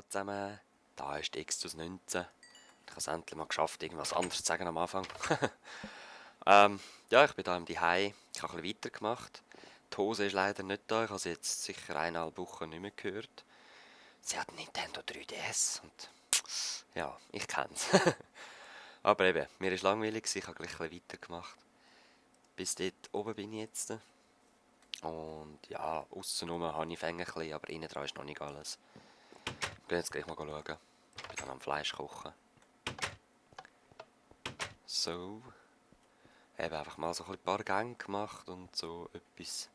Hallo zusammen, da ist Xtus 19. Ich habe es endlich mal geschafft, irgendwas anderes zu sagen am Anfang. Ja, ich bin da im Zuhause. Ich habe ein bisschen weitergemacht. Die Hose ist leider nicht da, ich habe sie jetzt sicher 1,5 Wochen nicht mehr gehört. Sie hat einen Nintendo 3DS und ja, ich kenne es. Aber eben, mir ist langweilig, ich habe gleich ein bisschen weitergemacht. Bis dort oben bin ich jetzt. Und ja, aussen habe ich Fänge ein bisschen, aber innen dran ist noch nicht alles. Ich gehe jetzt gleich mal schauen. Ich bin dann am Fleisch kochen. So. Eben einfach mal so ein paar Gänge gemacht und so etwas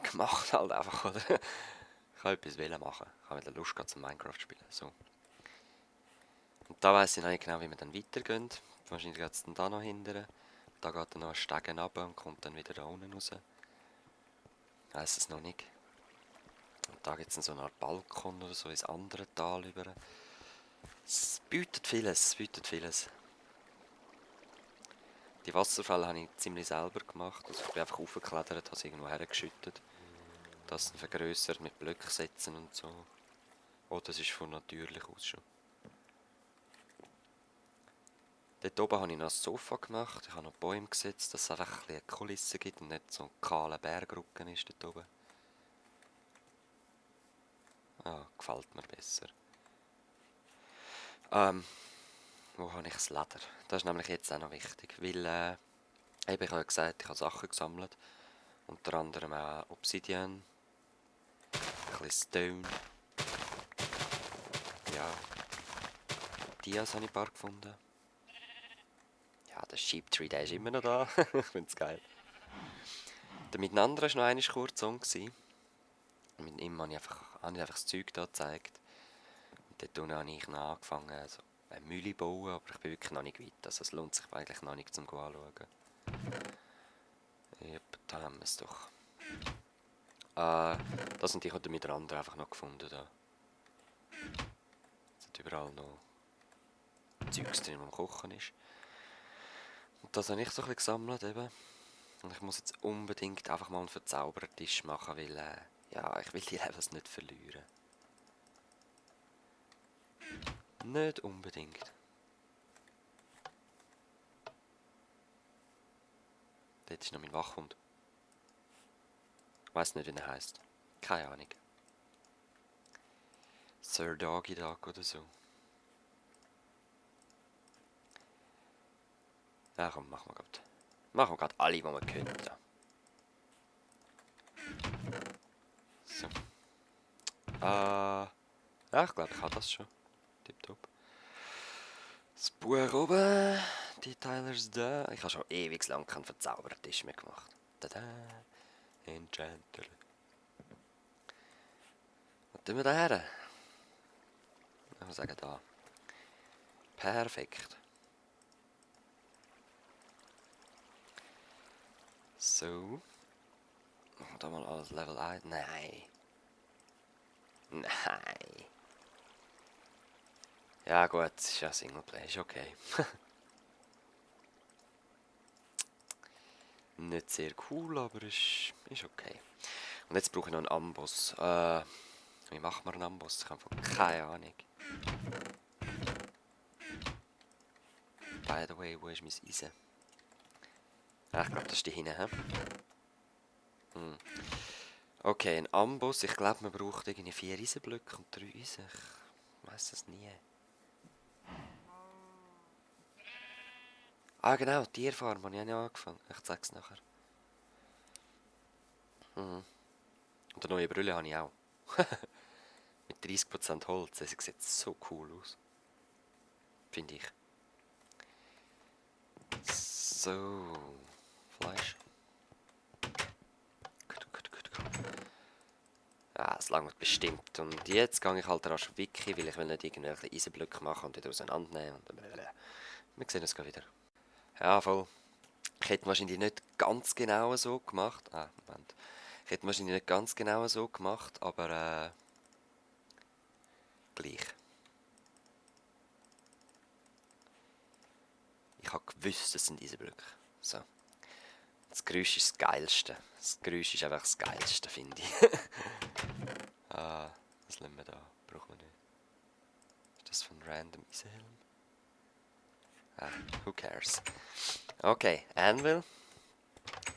gemacht halt einfach, oder? Ich habe etwas machen. Ich habe wieder Lust gehabt zum Minecraft spielen. So. Und da weiss ich noch nicht genau, wie wir dann weitergehen. Wahrscheinlich geht es dann da noch hinterher. Da geht dann noch ein Stegen runter und kommt dann wieder da unten raus. Ich weiss es noch nicht. Und da gibt es so eine Art Balkon oder so ins andere Tal über. Es bietet vieles, es bietet vieles. Die Wasserfälle habe ich ziemlich selber gemacht. Also ich bin einfach hochgeklettert, habe es irgendwo hergeschüttet. Das dann vergrössert mit Blöcken setzen und so. Oh, das ist von natürlich aus schon. Dort oben habe ich noch ein Sofa gemacht. Ich habe noch Bäume gesetzt, dass es einfach ein bisschen eine Kulisse gibt und nicht so ein kahler Bergrücken ist dort oben. Ah, gefällt mir besser. Wo habe ich das Leder? Das ist nämlich jetzt auch noch wichtig, weil eben, ich habe ja gesagt, ich habe Sachen gesammelt. Unter anderem auch Obsidian, ein bisschen Stone. Ja, Dias habe ich ein paar gefunden. Ja, der Sheep Tree, der ist immer noch da. Ich finde es geil. Der Miteinander war noch einmal kurz on. Mit ihm habe ich einfach das Zeug da gezeigt. Und dort unten habe ich noch angefangen, also eine Mühle zu bauen, aber ich bin wirklich noch nicht weit. Also es lohnt sich eigentlich noch nicht zum anschauen. Yep, da haben wir es doch. Das und ich habe miteinander einfach noch gefunden. Da. Es hat überall noch Zeugs drin, das am Kochen ist. Und das habe ich so ein bisschen gesammelt eben. Und ich muss jetzt unbedingt einfach mal einen Verzauberertisch machen, weil ja, ich will die Levels nicht verlieren. Nicht unbedingt. Dort ist noch mein Wachhund. Ich weiss nicht, wie er heisst. Keine Ahnung. Sir Doggy Dog oder so. Ja, komm, machen wir gerade. Machen wir gerade alle, die wir können. So. Ja, ich glaube, ich habe das schon. Tipptopp. Das Buch oben. Die Teilers da. Ich habe schon ewig lang keinen Verzauberertisch mehr gemacht. Tada. Enchanter. Was tun wir da her? Ich würde sagen, da. Perfekt. So. Machen wir da mal alles Level 1. Nein. Nein. Ja gut, es ist ja Singleplay, ist okay. Nicht sehr cool, aber ist okay. Und jetzt brauche ich noch einen Amboss. Wie macht man einen Amboss? Ich habe keine Ahnung. By the way, wo ist mein Eisen? Ah, ich glaube, das ist die hinten, hä? Okay, ein Amboss. Ich glaube, man braucht irgendwie 4 Eisenblöcke und 3 Eisen. Ich weiss es nie. Ah genau, Tierfarm habe ich auch noch angefangen. Ich zeige es nachher. Und eine neue Brille habe ich auch. Mit 30% Holz. Das sieht so cool aus. Finde ich. So. Fleisch. Ja, es langt bestimmt. Und jetzt gehe ich halt rasch auf Wiki, weil ich will nicht irgendwelche Eisenblöcke machen und wieder auseinandernehmen. Und wir sehen uns gleich wieder. Ja, voll. Ich hätte wahrscheinlich nicht ganz genau so gemacht. Moment. Ich hätte wahrscheinlich nicht ganz genau so gemacht, aber gleich. Ich habe gewusst, das sind diese Blöcke. So. Das Geräusch ist das Geilste. Das Geräusch ist einfach das Geilste, finde ich. Das lassen wir da. Brauchen wir nicht. Ist das von Random Eisenhelm? Ah, who cares? Okay, Anvil.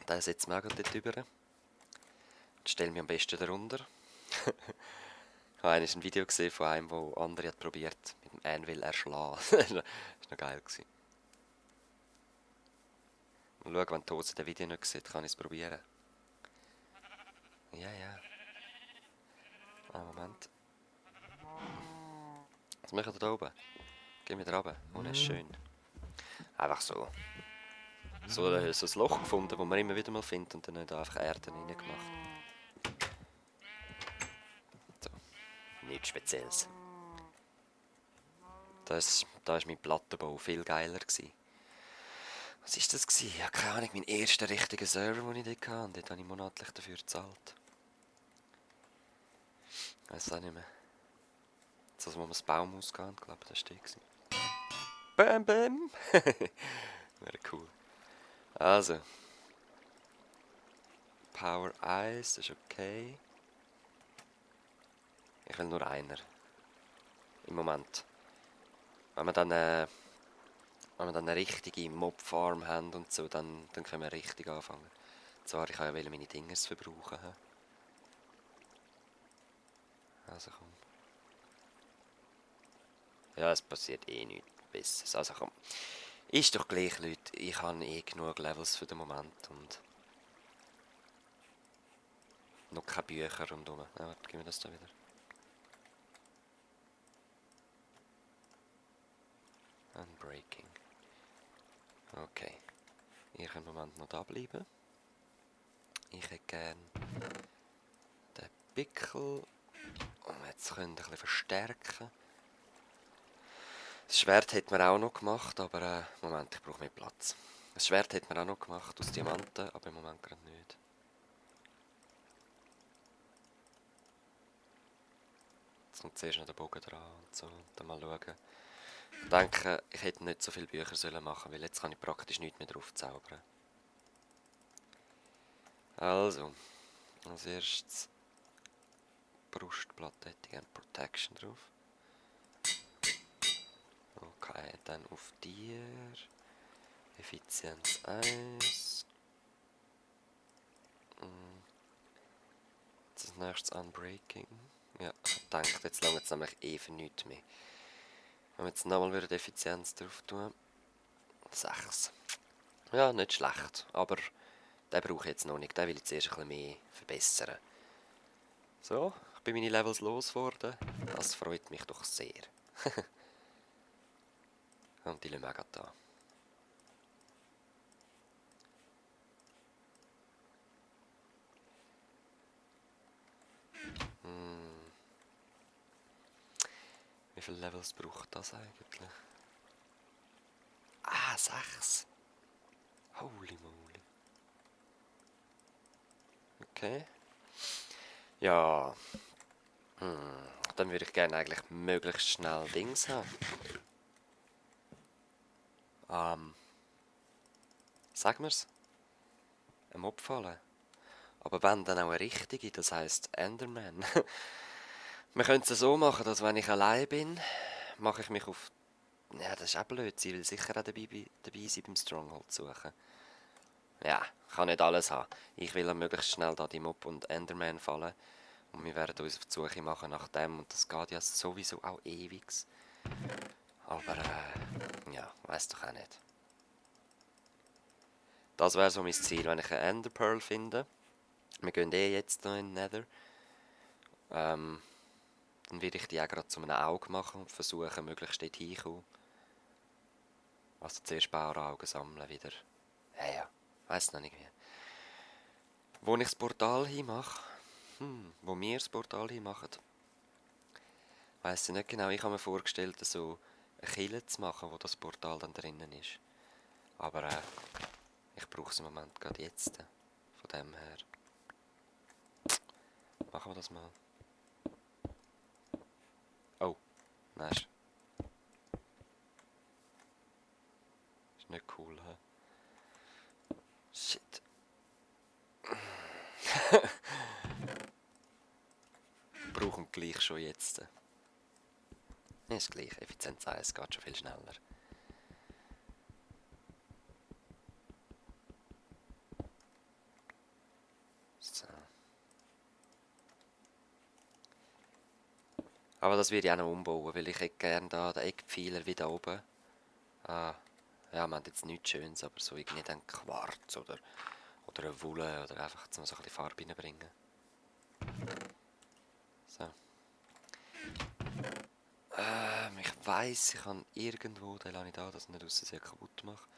Da setzen wir auch gerade dort drüber. Jetzt stellen wir am besten darunter. Ich habe ein Video gesehen von einem, wo andere hat probiert mit dem Anvil erschlagen. Das war noch geil. Mal schauen, wenn die Hose das Video nicht sieht, kann ich es probieren. Ja, ja. Ah, Moment. Was machen wir da oben? Gehen wir da runter. Oh, das ist schön. Einfach so. So ein Loch gefunden, das man immer wieder mal findet und dann nicht einfach Erde reingemacht. So. Nichts Spezielles. Da war mein Plattenbau viel geiler gewesen. Was war das gewesen? Ja, keine Ahnung, mein erster richtiger Server, den ich dort hatte. Und dort habe ich monatlich dafür gezahlt. Ich weiss auch nicht mehr. Das, wo wir das Baumhaus hatten, glaube ich, das war der. Bam, bam! Wäre cool. Also. Power Ice, das ist okay. Ich will nur einer. Im Moment. Wenn wir dann eine richtige Mob-Farm haben und so, dann können wir richtig anfangen. Zwar, ich kann ja meine Dingers verbrauchen. Also komm. Ja, es passiert eh nichts Besseres. Also komm. Ist doch gleich, Leute. Ich habe eh genug Levels für den Moment und noch keine Bücher rundherum. Ja, warte, gib mir das da wieder. Unbreaking. Okay. Ihr könnt im Moment noch da bleiben. Ich hätte gerne den Pickel. Und jetzt könnt ihr ein bisschen verstärken. Das Schwert hätte man auch noch gemacht, aber Moment, ich brauche mehr Platz. Das Schwert hätte man auch noch gemacht aus Diamanten, aber im Moment gerade nicht. Jetzt kommt zuerst noch der Bogen dran und so. Und dann mal schauen. Ich denke, ich hätte nicht so viele Bücher sollen machen, weil jetzt kann ich praktisch nichts mehr drauf zaubern. Also, als erstes Brustplatte hätte ich gerne Protection drauf. Okay, dann auf dir. Effizienz 1. Das nächste Unbreaking. Ja, ich denke, jetzt lange es nämlich eh für nichts mehr. Wenn wir jetzt nochmal die Effizienz drauf tun. 6. Ja, nicht schlecht, aber den brauche ich jetzt noch nicht. Den will ich zuerst ein bisschen mehr verbessern. So, ich bin meine Levels losgeworden. Das freut mich doch sehr. Und die lassen wir auch da. Wie viele Levels braucht das eigentlich? Ah, 6. Holy moly. Okay. Ja. Dann würde ich gerne eigentlich möglichst schnell Dings haben. Sag mir's. Ein Mob fallen. Aber wenn, dann auch eine richtige, das heisst Enderman. Wir können es so machen, dass wenn ich allein bin, mache ich mich auf... Ja, das ist auch blöd, sie will sicher auch dabei sein beim Stronghold suchen. Ja, ich kann nicht alles haben. Ich will möglichst schnell da die Mob und Enderman fallen. Und wir werden uns auf die Suche machen nach dem. Und das geht ja sowieso auch ewig. Aber, ja, weiss doch auch nicht. Das wäre so mein Ziel, wenn ich eine Ender Pearl finde. Wir gehen eh jetzt noch in Nether. Dann werde ich die auch gerade zu einem Auge machen und versuchen, möglichst dort hinzukommen. Also zuerst Baueraugen sammeln wieder. Ja, weiss noch nicht mehr. Wo ich das Portal hinmache, wo wir das Portal hinmachen, weiss ich nicht genau. Ich habe mir vorgestellt, so eine Kille zu machen, wo das Portal dann drinnen ist. Aber ich brauche es im Moment gerade jetzt. Von dem her. Machen wir das mal. Oh, nein. Ist nicht cool, hä? Shit. brauche und gleich schon jetzt. Ist gleich, Effizienz 1 geht schon viel schneller. So. Aber das würde ich auch noch umbauen, weil ich hätte gerne da den Eckpfeiler wieder oben. Ah, ja, man hat jetzt nichts Schönes, aber so irgendwie dann Quarz oder eine Wolle oder einfach so ein bisschen Farbe reinbringen. So. Ich weiss, ich habe irgendwo, den lasse ich da, dass ich nicht aus Versehen kaputt mache.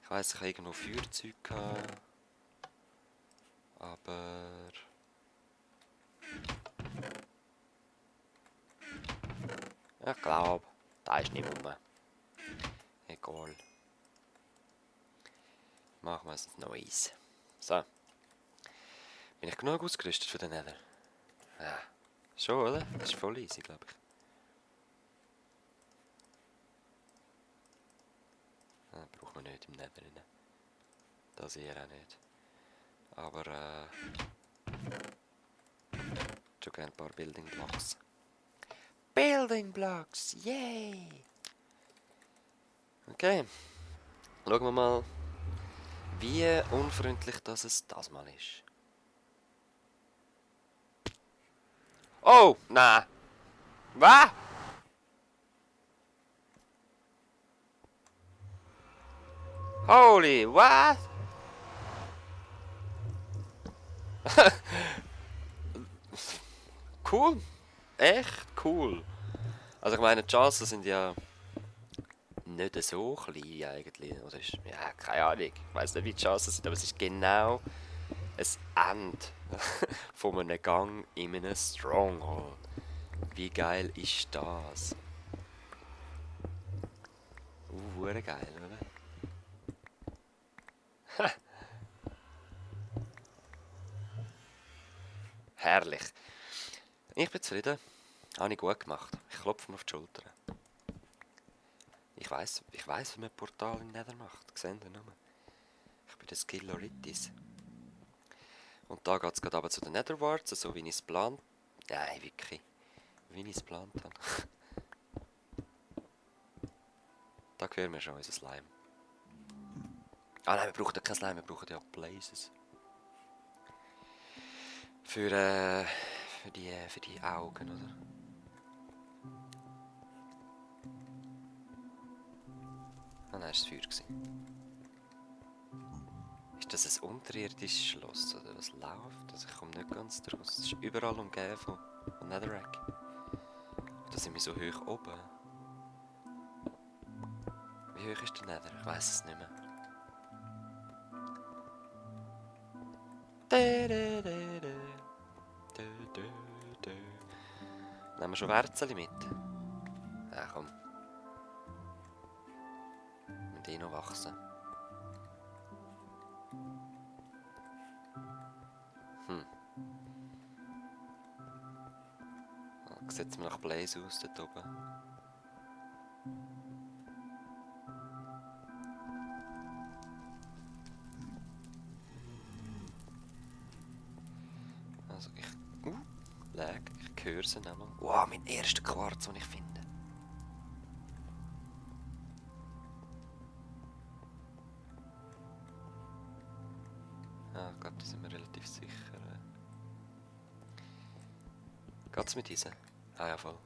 Ich weiss, ich habe irgendwo Feuerzeug gehabt. Aber... ich glaube, da ist nicht rum. Egal. Machen wir es ein neues. So. Bin ich genug ausgerüstet für den Nether? Ja. Schon, oder? Das ist voll easy, glaube ich. Braucht man nicht im Nether rein. Das hier auch nicht. Aber schon gerne ein paar Building Blocks. Building Blocks! Yay! Okay. Schauen wir mal, wie unfreundlich das mal ist. Oh! Nein! Was? Holy, what? Cool. Echt cool. Also ich meine, die Chancen sind ja nicht so klein eigentlich. Oder ist, ja, keine Ahnung. Ich weiss nicht, wie die Chancen sind, aber es ist genau ein Ende von einem Gang in einem Stronghold. Wie geil ist das? Hure geil, oder? Herrlich. Ich bin zufrieden. Habe ich gut gemacht. Ich klopfe mir auf die Schulter. Ich weiss, wie man ein Portal in Nether macht. Seht ihr nur? Ich bin der Skilloritis. Und da geht es gerade aber zu den Netherwarts, so wie ich es geplant. Nein, wirklich. Wie ich es geplant habe. Da hören wir schon unser Slime. Ah nein, wir brauchen kein Slime, wir brauchen ja Blazes. Für die Augen, oder? Ah nein, das war das Feuer. Ist das ein unterirdisches Schloss, oder was läuft? Also ich komme nicht ganz draus. Es ist überall umgeben von Netherrack. Oder sind wir so hoch oben? Wie hoch ist der Nether? Ich weiss es nicht mehr. Nehmen wir schon Wurzeln mit? Ja, komm. Wir müssen noch wachsen. Sieht es mir nach Blaze aus dort oben. Also ich... lag. Ich höre sie nochmal. Wow, mein erster Quarz, den ich finde. Ah, ich glaube, da sind wir relativ sicher. Geht's mit diesen? Ah ja, voll.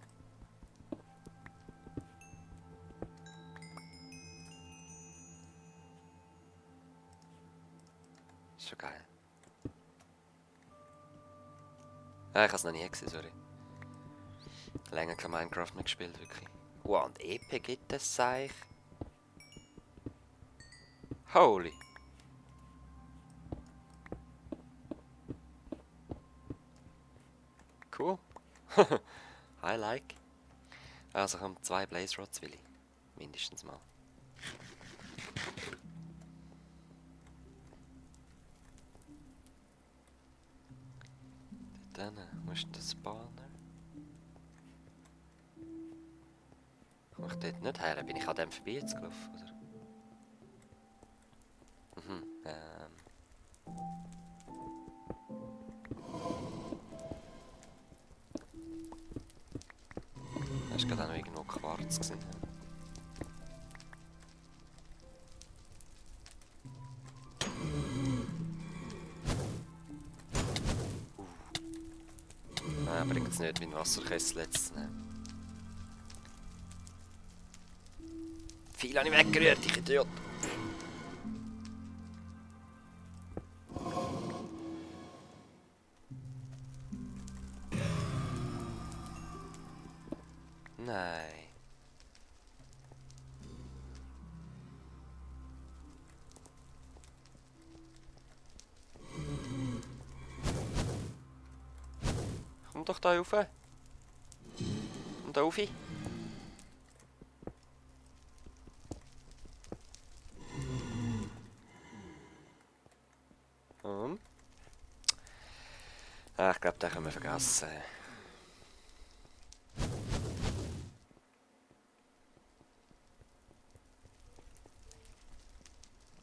Ist schon geil. Ah, ich habe es noch nie gesehen, sorry. Länger kein Minecraft mehr gespielt, wirklich. Wow, und EP gibt es, sag ich. Holy. Cool. I like. Also ich habe 2 Blaze Rods, will ich. Mindestens mal. Dann musst du den Spawner. Komm ich dort nicht her? Bin ich an dem vorbei jetzt gelaufen, oder? Mhm, auch noch irgendwo Quarz gesehen. Nein, bringt es nicht, meinen Wasserkessel jetzt zu nehmen. Viel habe ich weggerührt, ich Idiot. Nein. Komm doch da rauf. Komm da rauf. Ah, ich glaube, den können wir vergessen.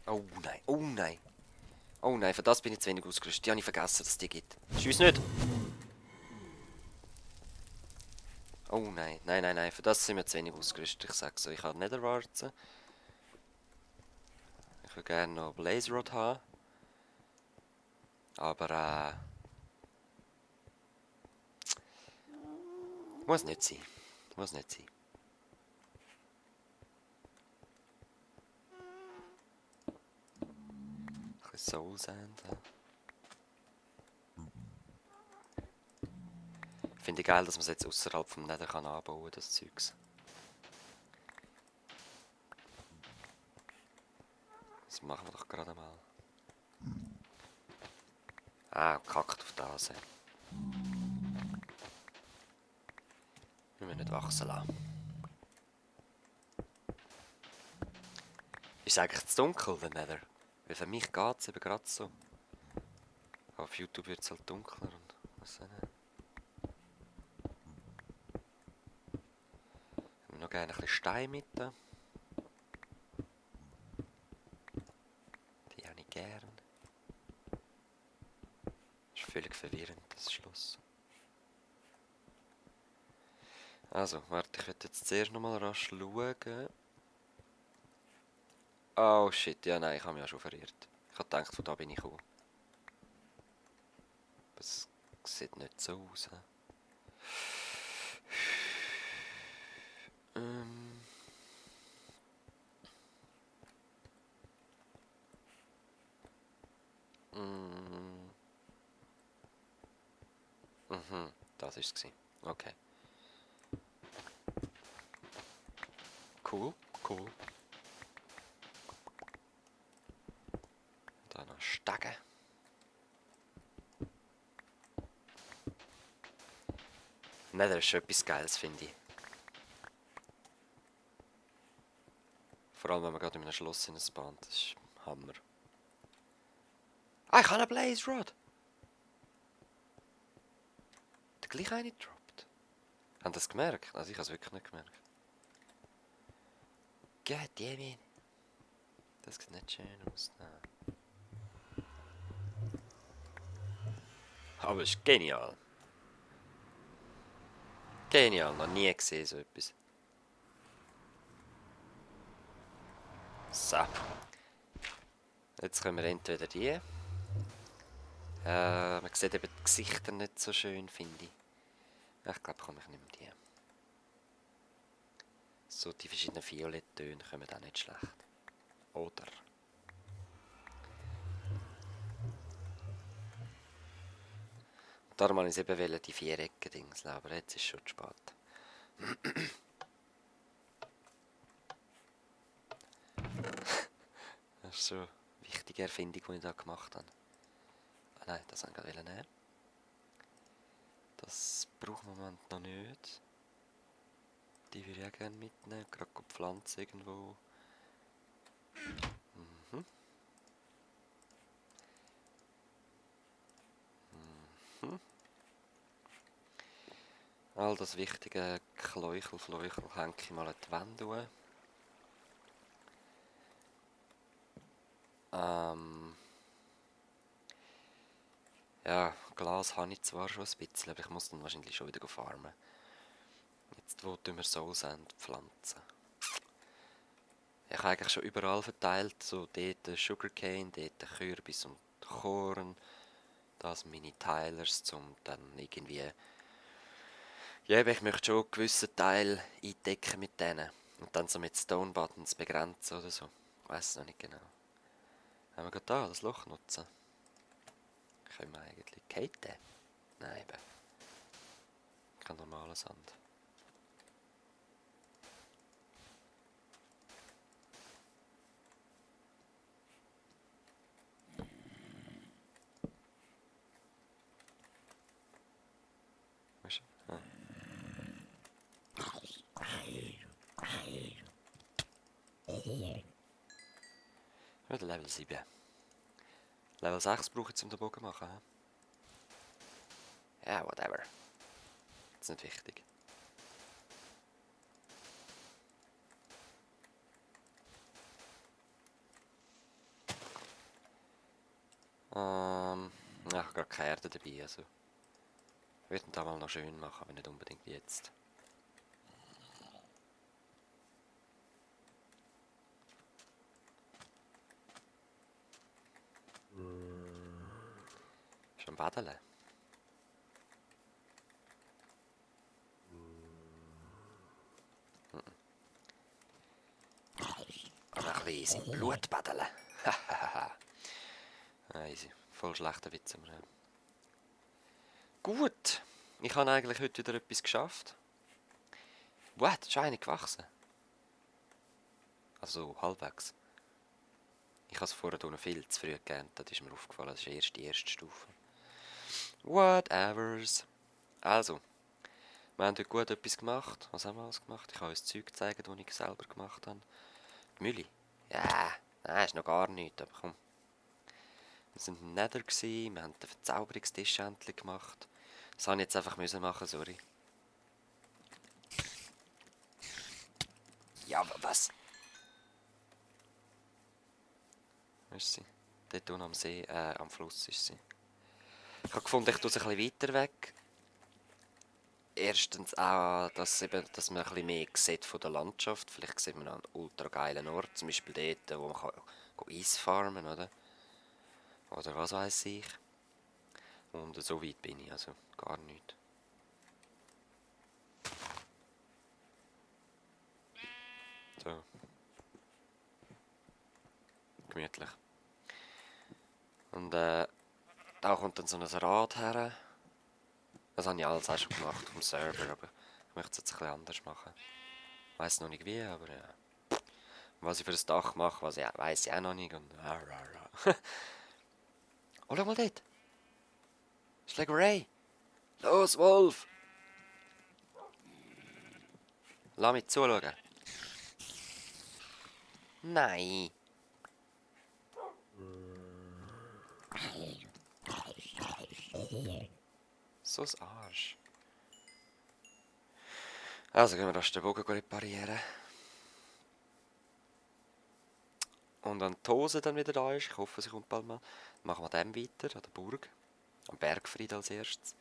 Oh nein, oh nein. Oh nein, für das bin ich zu wenig ausgerüstet. Die habe ich vergessen, dass es die gibt. Schiess nicht! Oh nein, nein, nein, nein, für das sind wir zu wenig ausgerüstet. Ich sage so, ich habe Netherwarzen. Ich würde gerne noch Blaze Rod haben. Aber muss nicht sein. Muss nicht sein. Ein bisschen Soul Sand. Finde ich geil, dass man es jetzt außerhalb vom Nether kann anbauen, das Zeugs. Das machen wir doch gerade mal. Ah, kackt auf das. Wir müssen nicht wachsen lassen. Ist es eigentlich zu dunkel, der Nether? Weil für mich geht es eben gerade so. Aber auf YouTube wird es halt dunkler und was nicht. Ich habe noch gerne ein bisschen Stein mit. Die habe ich gern. Das ist völlig verwirrend, das Schloss. Also, warte, ich werde jetzt zuerst nochmal rasch schauen. Oh shit, ja nein, ich habe mich ja schon verirrt. Ich habe gedacht, von da bin ich gekommen. Das sieht nicht so aus. Ähm. Mm. Mhm, das war es. Okay. Cool, cool. Da noch Stegen. Nein, das ist schon etwas Geiles, finde ich. Vor allem, wenn man gerade in einem Schloss spawnt. Das ist Hammer. Ah, ich habe einen Blaze Rod! Der gleich eine droppt. Haben das gemerkt? Also ich habe es wirklich nicht gemerkt. God damn it. Das sieht nicht schön aus. Nein. Aber es ist genial. Genial, noch nie gesehen so etwas. So. Jetzt können wir entweder die. Man sieht eben die Gesichter nicht so schön, finde ich. Ich glaube, komm, ich nehme die. So, die verschiedenen Violetttöne kommen auch nicht schlecht. Oder? Darum wollte ich es eben die Vierecken-Dings, aber jetzt ist es schon zu spät. Das ist so eine wichtige Erfindung, die ich da gemacht habe. Ah nein, das wollte ich gerade nehmen. Das braucht man im Moment noch nicht. Die würde ich auch gerne mitnehmen, gerade die Pflanze irgendwo. Mhm. Mhm. All das wichtige Kläuchel hänge ich mal an die Wand hoch. Ja, Glas habe ich zwar schon ein bisschen, aber ich muss dann wahrscheinlich schon wieder farmen. Jetzt, wo tun wir Soul Sand pflanzen? Ich habe eigentlich schon überall verteilt. So dort Sugarcane, dort Kürbis und Korn. Das meine Tylers, um dann irgendwie... Ja, aber ich möchte schon einen gewissen Teil eindecken mit denen. Und dann so mit Stone Buttons begrenzen oder so. Ich weiss es noch nicht genau. Haben wir gerade da das Loch nutzen? Können wir eigentlich Kate? Nein, eben. Kein normaler Sand. Weißt du? Ah. Ja, der Level 7. Level 6 brauche ich, um den Bogen zu machen. Ja, whatever. Das ist nicht wichtig. Ich habe gerade keine Erde dabei, also... Ich würde ihn da mal noch schön machen, aber nicht unbedingt jetzt. Schon baden. Aber ein bisschen in Blut baden. Easy. Voll schlechter Witz. Aber, ja. Gut. Ich habe eigentlich heute wieder etwas geschafft. What? Ist eine gewachsen? Also halbwegs. Ich habe es vorher unten viel zu früh geerntet. Das ist mir aufgefallen. Das ist erst die erste Stufe. Whatevers. Also. Wir haben heute gut etwas gemacht. Was haben wir alles gemacht? Ich kann euch das Zeug zeigen, das ich selber gemacht habe. Die Mühle. Ja, nein, ist noch gar nichts, aber komm. Wir waren im Nether, wir haben den Verzauberungstisch endlich gemacht. Das musste ich jetzt einfach machen, sorry. Ja, was? Wo ist sie? Dort unten am See, am Fluss ist sie. Ich habe gefunden, ich tue sie ein bisschen weiter weg. Erstens auch, dass man ein bisschen mehr sieht von der Landschaft. Vielleicht sieht man einen ultra geilen Ort, zum Beispiel dort, wo man Eis farmen kann, oder? Oder was weiß ich. Und so weit bin ich, also gar nicht. So. Gemütlich. Und da kommt dann so ein Rad her. Das habe ich alles auch schon gemacht vom Server, aber ich möchte es jetzt ein bisschen anders machen. Ich weiss noch nicht wie, aber ja. Was ich für das Dach mache, weiss ich auch noch nicht. Und oh, schau mal dort! Schlägerei! Los, Wolf! Lass mich zuschauen. Nein! So ein Arsch. Also gehen wir rasch den Bogen reparieren. Und wenn die Hose dann wieder da ist, ich hoffe, sie kommt bald mal, machen wir dann weiter, an der Burg. Am Bergfried als erstes.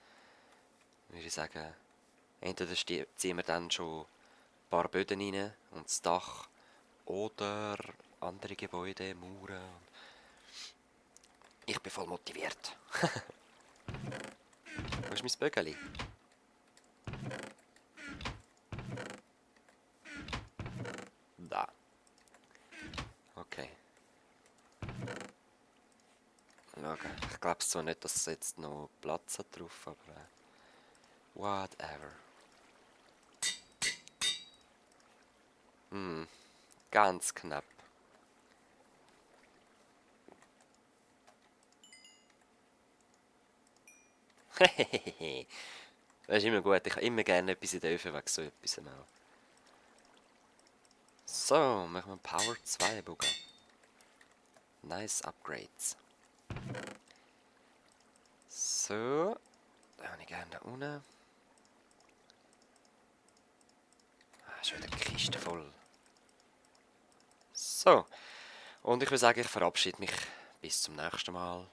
Würde ich sagen, entweder ziehen wir dann schon ein paar Böden rein und das Dach oder andere Gebäude, Mauern. Ich bin voll motiviert. Wo ist mein Bögeli? Da. Okay. Schauen. Ich glaube zwar nicht, dass es jetzt noch Platz hat drauf, aber whatever. Ganz knapp. Hehehe. Das ist immer gut. Ich habe immer gerne etwas in der Öfen wegen so etwas auch. So, machen wir Power 2 Bogen. Nice Upgrades. So. Da habe ich gerne da unten. Schon wieder die Kiste voll. So. Und ich würde sagen, ich verabschiede mich bis zum nächsten Mal.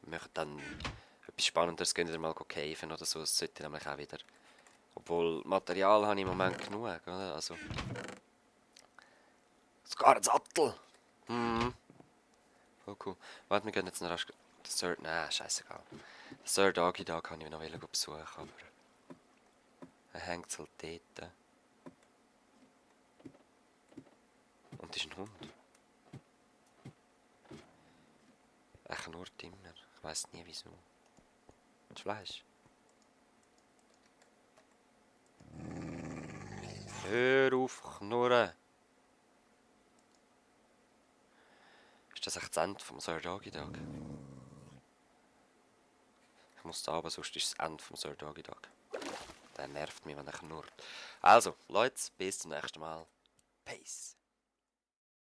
Ich möchte dann etwas Spannenderes gehen, mal caven oder so. Es sollte nämlich auch wieder Obwohl, Material habe ich im Moment genug, oder? Also... Sogar ein Sattel! Mhm. Voll cool. Warte, wir gehen jetzt noch rasch... Nein, scheißegal. Den Sir Doggy Dog kann ich noch besuchen, aber... Er hängt halt dort. Und ist ein Hund. Er knurrt immer. Ich weiss nie wieso. Das Fleisch. Hör auf, knurren! Ist das echt das Ende vom Sir Doggy Dog? Ich muss da runter, sonst ist das Ende vom Sir Doggy Dog. Der nervt mich, wenn er knurrt. Also, Leute, bis zum nächsten Mal. Peace.